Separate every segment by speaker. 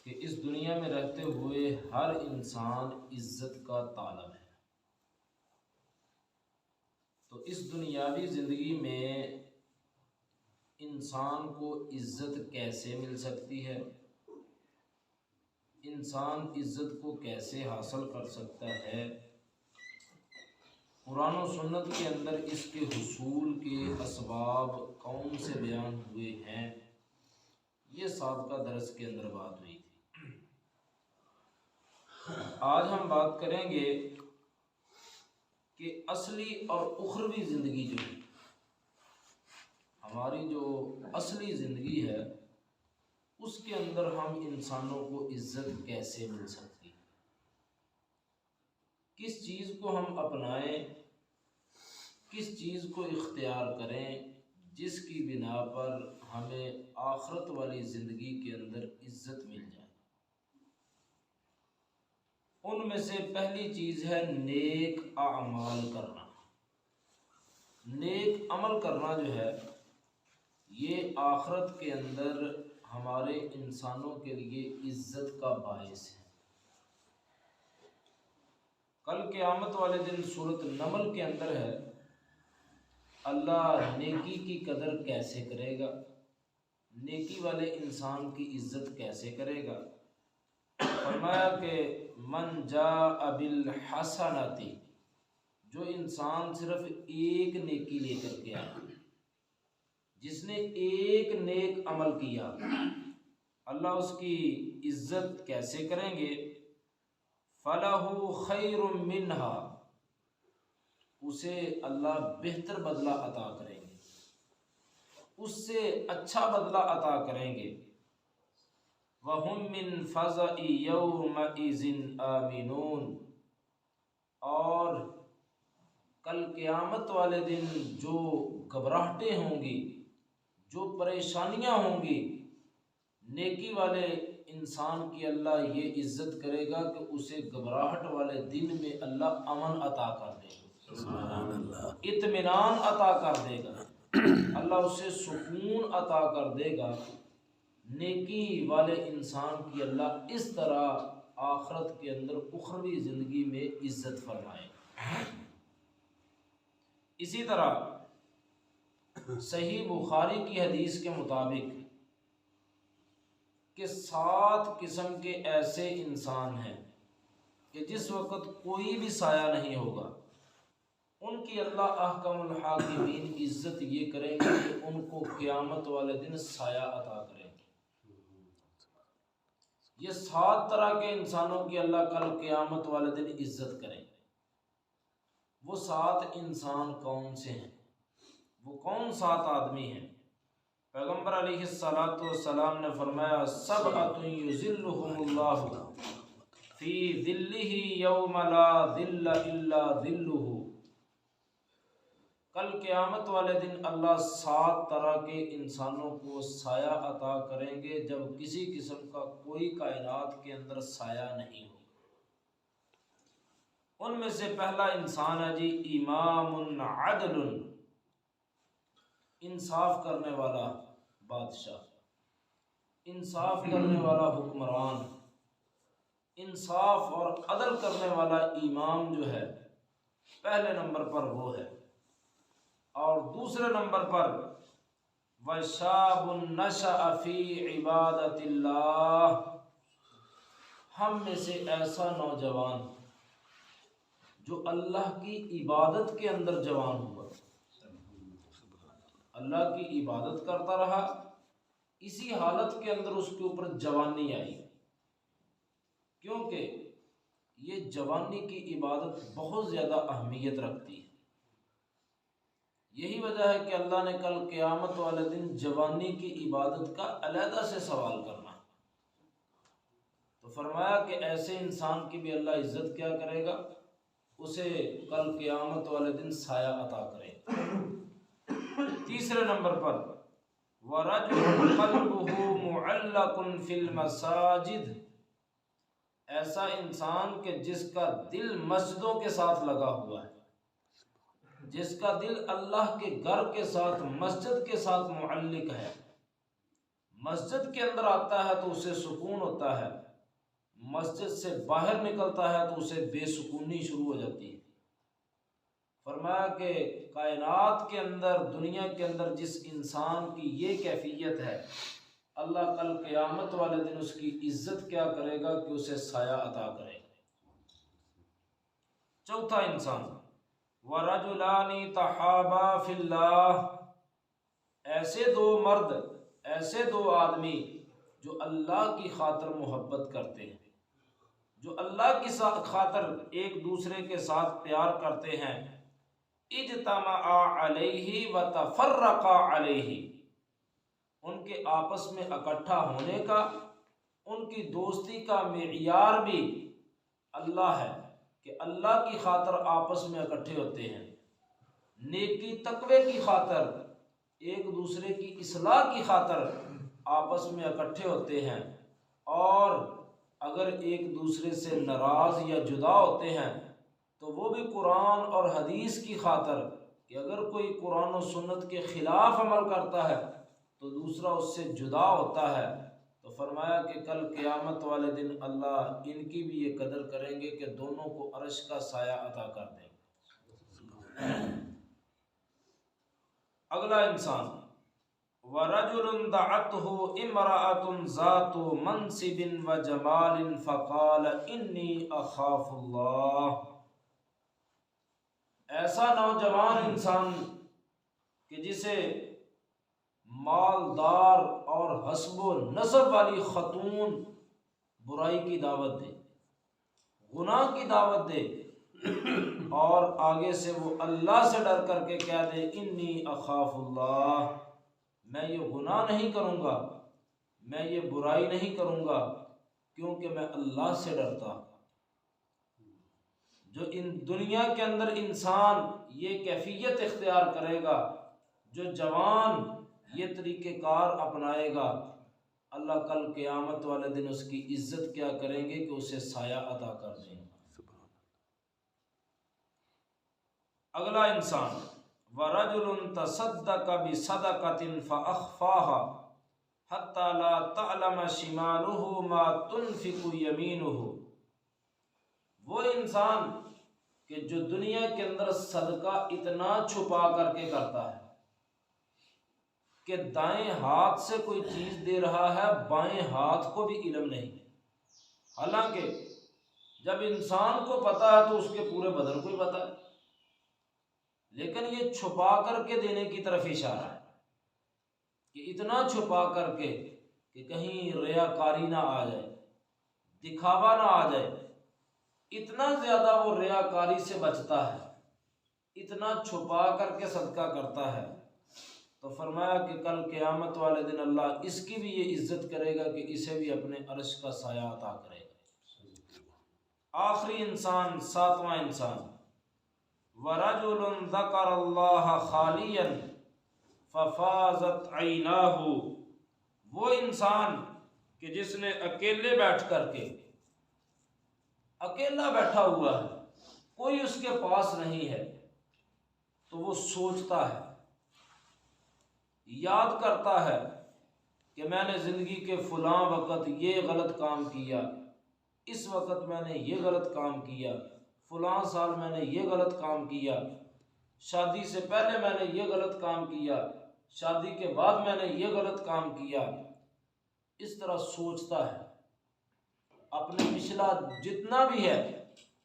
Speaker 1: کہ اس دنیا میں رہتے ہوئے ہر انسان عزت کا طالب ہے۔ تو اس دنیاوی زندگی میں انسان کو عزت کیسے مل سکتی ہے، انسان عزت کو کیسے حاصل کر سکتا ہے، قرآن و سنت کے اندر اس کے حصول کے اسباب کون سے بیان ہوئے ہیں، یہ سابقہ درس کے اندر بات ہوئی تھی۔ آج ہم بات کریں گے کہ اصلی اور اخروی زندگی جو ہے، ہماری جو اصلی زندگی ہے، اس کے اندر ہم انسانوں کو عزت کیسے مل سکتی، کس چیز کو ہم اپنائیں، کس چیز کو اختیار کریں جس کی بنا پر ہمیں آخرت والی زندگی کے اندر عزت مل جائے۔ ان میں سے پہلی چیز ہے نیک اعمال کرنا۔ نیک عمل کرنا جو ہے، یہ آخرت کے اندر ہمارے انسانوں کے لیے عزت کا باعث ہے۔ کل قیامت والے دن سورۃ نمل کے اندر ہے، اللہ نیکی کی قدر کیسے کرے گا، نیکی والے انسان کی عزت کیسے کرے گا۔ فرمایا کہ من جاء بالحسنۃ، جو انسان صرف ایک نیکی لے کر کے آیا، جس نے ایک نیک عمل کیا، اللہ اس کی عزت کیسے کریں گے؟ فَلَهُ خَيْرٌ مِّنْهَا، اسے اللہ بہتر بدلہ عطا کریں گے، اس سے اچھا بدلہ عطا کریں گے۔ وَهُم مِّن فَزَعِ يَوْمَئِذٍ آمِنُونَ، اور کل قیامت والے دن جو گھبراہٹیں ہوں گی، جو پریشانیاں ہوں گی، نیکی والے انسان کی اللہ یہ عزت کرے گا کہ اسے گھبراہٹ والے دن میں اللہ امن عطا کر دے گا، سبحان اللہ، اطمینان عطا کر دے گا، اللہ اسے سکون عطا کر دے گا۔ نیکی والے انسان کی اللہ اس طرح آخرت کے اندر اخروی زندگی میں عزت فرمائے گا۔ اسی طرح صحیح بخاری کی حدیث کے مطابق کہ 7 قسم کے ایسے انسان ہیں کہ جس وقت کوئی بھی سایہ نہیں ہوگا، ان کی اللہ احکم الحاکمین عزت یہ کریں گے کہ ان کو قیامت والے دن سایہ عطا کریں گے۔ یہ 7 طرح کے انسانوں کی اللہ کل قیامت والے دن عزت کریں گے۔ وہ 7 انسان کون سے ہیں، وہ کون 7 آدمی ہیں؟ پیغمبر علیہ الصلاۃ والسلام نے فرمایا سبعۃ یظلھم اللہ فی ظلہ یوم لا ظل الا ظلہ، کل قیامت والے دن اللہ 7 طرح کے انسانوں کو سایہ عطا کریں گے جب کسی قسم کا کوئی کائنات کے اندر سایہ نہیں ہوگا۔ ان میں سے پہلا انسان ہے جی امام عدل، انصاف کرنے والا بادشاہ، انصاف کرنے والا حکمران، انصاف اور عدل کرنے والا امام جو ہے، پہلے نمبر پر وہ ہے۔ اور دوسرے نمبر پر وَشَابٌ نَشَأَ فِي عِبَادَةِ اللَّهِ، ہم میں سے ایسا نوجوان جو اللہ کی عبادت کے اندر جوان ہوا، اللہ کی عبادت کرتا رہا، اسی حالت کے اندر اس کے اوپر جوانی آئی، کیونکہ یہ جوانی کی عبادت بہت زیادہ اہمیت رکھتی ہے۔ یہی وجہ ہے کہ اللہ نے کل قیامت والے دن جوانی کی عبادت کا علیحدہ سے سوال کرنا، تو فرمایا کہ ایسے انسان کی بھی اللہ عزت کیا کرے گا، اسے کل قیامت والے دن سایہ عطا کرے گا۔ تیسرے نمبر پر وَرَجُلٌ قَلْبُهُ مُعَلَّقٌ فِي الْمَسَاجِدِ، ایسا انسان کہ جس کا دل مسجدوں کے ساتھ لگا ہوا ہے، جس کا دل اللہ کے گھر کے ساتھ، مسجد کے ساتھ معلق ہے، مسجد کے اندر آتا ہے تو اسے سکون ہوتا ہے، مسجد سے باہر نکلتا ہے تو اسے بے سکونی شروع ہو جاتی ہے۔ فرمایا کہ کائنات کے اندر، دنیا کے اندر جس انسان کی یہ کیفیت ہے، اللہ کل قیامت والے دن اس کی عزت کیا کرے گا کہ اسے سایہ عطا کرے گا۔ چوتھا انسان، وَرَجُلَانِ تَحَابَا فِي اللَّهِ، ایسے دو مرد، ایسے دو آدمی جو اللہ کی خاطر محبت کرتے ہیں، جو اللہ کی خاطر ایک دوسرے کے ساتھ پیار کرتے ہیں، اجتمعا علیہ وتفرقا علیہ، ان کے آپس میں اکٹھا ہونے کا، ان کی دوستی کا معیار بھی اللہ ہے کہ اللہ کی خاطر آپس میں اکٹھے ہوتے ہیں، نیکی تقوی کی خاطر، ایک دوسرے کی اصلاح کی خاطر آپس میں اکٹھے ہوتے ہیں، اور اگر ایک دوسرے سے ناراض یا جدا ہوتے ہیں تو وہ بھی قرآن اور حدیث کی خاطر کہ اگر کوئی قرآن و سنت کے خلاف عمل کرتا ہے تو دوسرا اس سے جدا ہوتا ہے۔ تو فرمایا کہ کل قیامت والے دن اللہ ان کی بھی یہ قدر کریں گے کہ دونوں کو عرش کا سایہ عطا کر دیں گے۔ اگلا انسان، وَرَجُلٌ دَعَتْهُ امْرَأَةٌ ذَاتُ مَنْصِبٍ وَجَمَالٍ فَقَالَ إِنِّي أَخَافُ اللَّهَ، ایسا نوجوان انسان کہ جسے مالدار اور حسب و نسب والی خاتون برائی کی دعوت دے، گناہ کی دعوت دے، اور آگے سے وہ اللہ سے ڈر کر کے کہہ دے انی اخاف اللہ، میں یہ گناہ نہیں کروں گا، میں یہ برائی نہیں کروں گا کیونکہ میں اللہ سے ڈرتا ہوں۔ جو ان دنیا کے اندر انسان یہ کیفیت اختیار کرے گا، جو جوان یہ طریقہ کار اپنائے گا، اللہ کل قیامت والے دن اس کی عزت کیا کریں گے کہ اسے سایہ عطا کر دیں گے۔ اگلا انسان، وَرَجُلٌ تَصَدَّقَ بِصَدَقَةٍ فَأَخْفَاهَا حَتَّى لَا تَعْلَمَ شِمَالُهُ مَا تُنْفِقُ يَمِينُهُ، وہ انسان کہ جو دنیا کے اندر صدقہ اتنا چھپا کر کے کرتا ہے کہ دائیں ہاتھ سے کوئی چیز دے رہا ہے، بائیں ہاتھ کو بھی علم نہیں، حالانکہ جب انسان کو پتا ہے تو اس کے پورے بدن کو ہی پتا ہے، لیکن یہ چھپا کر کے دینے کی طرف اشارہ ہے کہ اتنا چھپا کر کے کہ کہیں ریاکاری نہ آ جائے، دکھاوا نہ آ جائے، اتنا زیادہ وہ ریاکاری سے بچتا ہے، اتنا چھپا کر کے صدقہ کرتا ہے۔ تو فرمایا کہ کل قیامت والے دن اللہ اس کی بھی یہ عزت کرے گا کہ اسے بھی اپنے عرش کا سایہ عطا کرے گا۔ آخری انسان، ساتواں انسان، وَرَجُلٌ ذَكَرَ اللَّهَ خَالِيًا فَفَاضَتْ عَيْنَاهُ، وہ انسان کہ جس نے اکیلے بیٹھ کر کے، اکیلا بیٹھا ہوا ہے، کوئی اس کے پاس نہیں ہے، تو وہ سوچتا ہے، یاد کرتا ہے کہ میں نے زندگی کے فلاں وقت یہ غلط کام کیا، اس وقت میں نے یہ غلط کام کیا، فلاں سال میں نے یہ غلط کام کیا، شادی سے پہلے میں نے یہ غلط کام کیا، شادی کے بعد میں نے یہ غلط کام کیا۔ اس طرح سوچتا ہے، اپنے پچھلا جتنا بھی ہے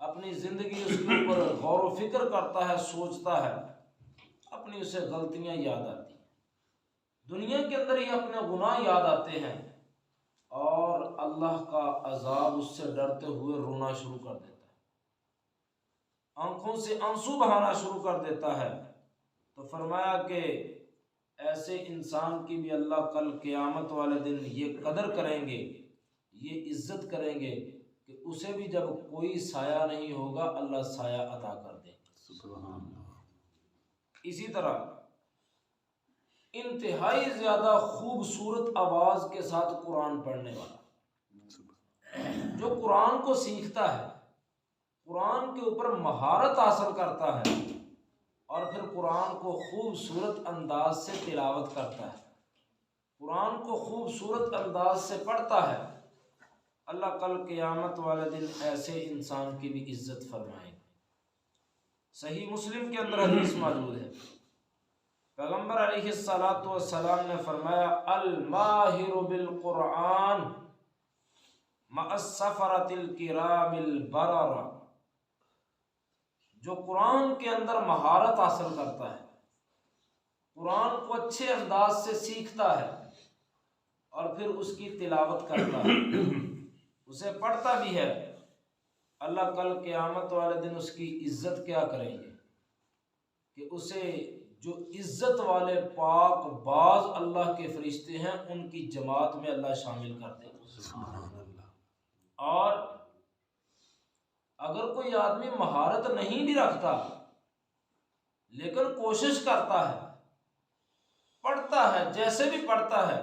Speaker 1: اپنی زندگی اس کے اوپر غور و فکر کرتا ہے، سوچتا ہے، اپنی اسے غلطیاں یاد آتی ہیں، دنیا کے اندر ہی اپنے گناہ یاد آتے ہیں، اور اللہ کا عذاب اس سے ڈرتے ہوئے رونا شروع کر دیتا ہے، آنکھوں سے آنسو بہانا شروع کر دیتا ہے۔ تو فرمایا کہ ایسے انسان کی بھی اللہ کل قیامت والے دن یہ قدر کریں گے، یہ عزت کریں گے کہ اسے بھی جب کوئی سایہ نہیں ہوگا اللہ سایہ عطا کر دیں گے۔ سبحان اللہ۔ اسی طرح انتہائی زیادہ خوبصورت آواز کے ساتھ قرآن پڑھنے والا، جو قرآن کو سیکھتا ہے، قرآن کے اوپر مہارت حاصل کرتا ہے، اور پھر قرآن کو خوبصورت انداز سے تلاوت کرتا ہے، قرآن کو خوبصورت انداز سے پڑھتا ہے، اللہ کل قیامت والے دن ایسے انسان کی بھی عزت فرمائے گا۔ صحیح مسلم کے اندر حدیث موجود ہے، پیغمبر علیہ الصلوۃ والسلام نے فرمایا الماہر بالقرآن مع السفرۃ الکرام البررہ، جو قرآن کے اندر مہارت حاصل کرتا ہے، قرآن کو اچھے انداز سے سیکھتا ہے اور پھر اس کی تلاوت کرتا ہے، اسے پڑھتا بھی ہے، اللہ کل قیامت والے دن اس کی عزت کیا کریں گے کہ اسے جو عزت والے پاک باز اللہ کے فرشتے ہیں ان کی جماعت میں اللہ شامل کر دے گا۔ اور اگر کوئی آدمی مہارت نہیں بھی رکھتا لیکن کوشش کرتا ہے، پڑھتا ہے، جیسے بھی پڑھتا ہے،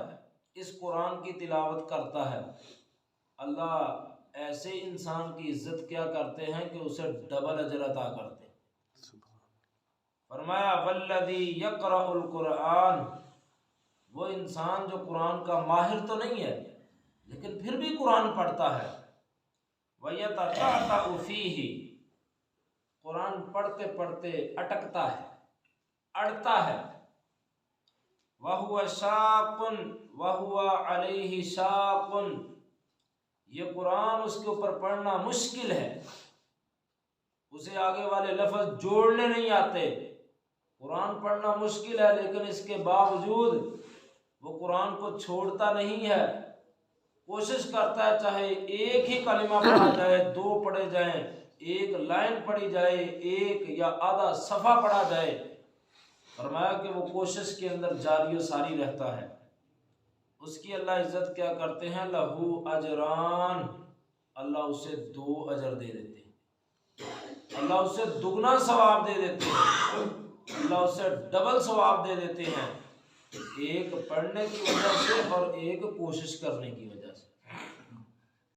Speaker 1: اس قرآن کی تلاوت کرتا ہے، اللہ ایسے انسان کی عزت کیا کرتے ہیں کہ اسے ڈبل اجر عطا کرتے ہیں۔ فرمایا والذی یقرأ القرآن، وہ انسان جو قرآن کا ماہر تو نہیں ہے لیکن پھر بھی قرآن پڑھتا ہے، وَيَتَتَعْتَعُ فِيهِ، قرآن پڑھتے پڑھتے اٹکتا ہے، اڑتا ہے، وَهُوَ شَاقٌ وَهُوَ عَلَيْهِ شَاقٌ، یہ قرآن اس کے اوپر پڑھنا مشکل ہے، اسے آگے والے لفظ جوڑنے نہیں آتے، قرآن پڑھنا مشکل ہے لیکن اس کے باوجود وہ قرآن کو چھوڑتا نہیں ہے، کوشش کرتا ہے چاہے ایک ہی کلمہ پڑھا جائے، دو پڑھے جائیں، ایک لائن پڑھی جائے، ایک یا آدھا صفحہ پڑھا جائے، فرمایا کہ وہ کوشش کے اندر جاری و ساری رہتا ہے، اس کی اللہ عزت کیا کرتے ہیں، لہو اجران، اللہ اسے 2 اجر دے دیتے ہیں، اللہ اسے دگنا ثواب دے دیتے ہیں، اللہ اسے ڈبل ثواب دے دیتے ہیں، ایک پڑھنے کی وجہ سے اور ایک کوشش کرنے کی وجہ سے۔